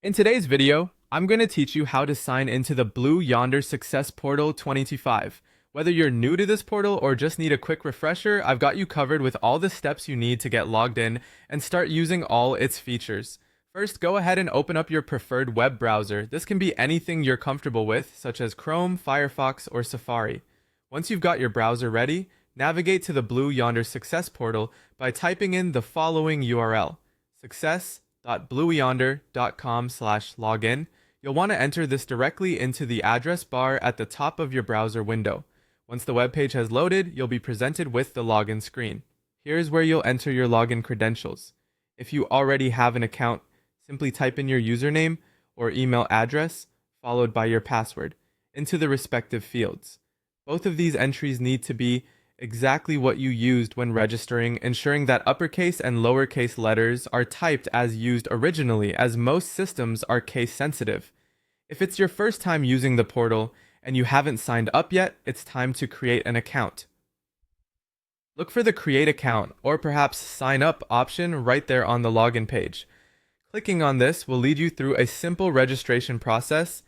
In today's video, I'm going to teach you how to sign into the Blue Yonder Success Portal 2025. Whether you're new to this portal or just need a quick refresher, I've got you covered with all the steps you need to get logged in and start using all its features. First, go ahead and open up your preferred web browser. This can be anything you're comfortable with, such as Chrome, Firefox, or Safari. Once you've got your browser ready, navigate to the Blue Yonder Success Portal by typing in the following URL: success.blueyonder.com/login. You'll want to enter this directly into the address bar at the top of your browser window. Once the web page has loaded, you'll be presented with the login screen. Here's where you'll enter your login credentials. If you already have an account, simply type in your username or email address, followed by your password, into the respective fields. Both of these entries need to be exactly what you used when registering, ensuring that uppercase and lowercase letters are typed as used originally, as most systems are case sensitive. If it's your first time using the portal and you haven't signed up yet, it's time to create an account. Look for the Create Account or perhaps Sign Up option right there on the login page. Clicking on this will lead you through a simple registration process.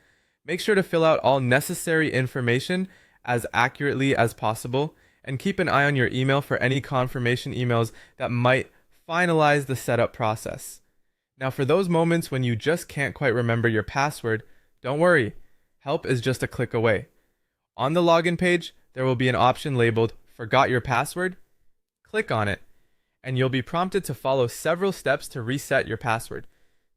Make sure to fill out all necessary information as accurately as possible, and keep an eye on your email for any confirmation emails that might finalize the setup process. Now, for those moments when you just can't quite remember your password, don't worry. Help is just a click away. On the login page, there will be an option labeled Forgot Your Password. Click on it, and you'll be prompted to follow several steps to reset your password.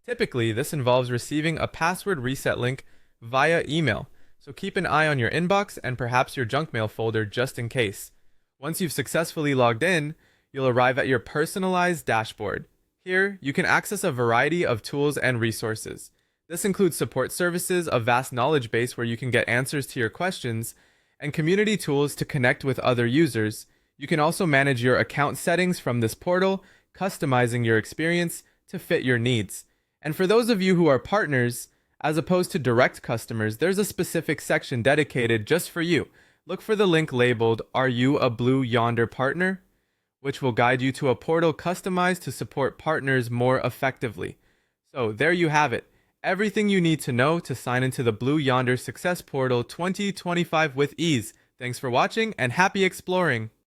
Typically, this involves receiving a password reset link via email, so keep an eye on your inbox and perhaps your junk mail folder just in case. Once you've successfully logged in, you'll arrive at your personalized dashboard. Here, you can access a variety of tools and resources. This includes support services, a vast knowledge base where you can get answers to your questions, and community tools to connect with other users. You can also manage your account settings from this portal, customizing your experience to fit your needs. And for those of you who are partners, as opposed to direct customers, there's a specific section dedicated just for you. Look for the link labeled "Are you a Blue Yonder partner?" which will guide you to a portal customized to support partners more effectively. So there you have it. Everything you need to know to sign into the Blue Yonder Success Portal 2025 with ease. Thanks for watching and happy exploring!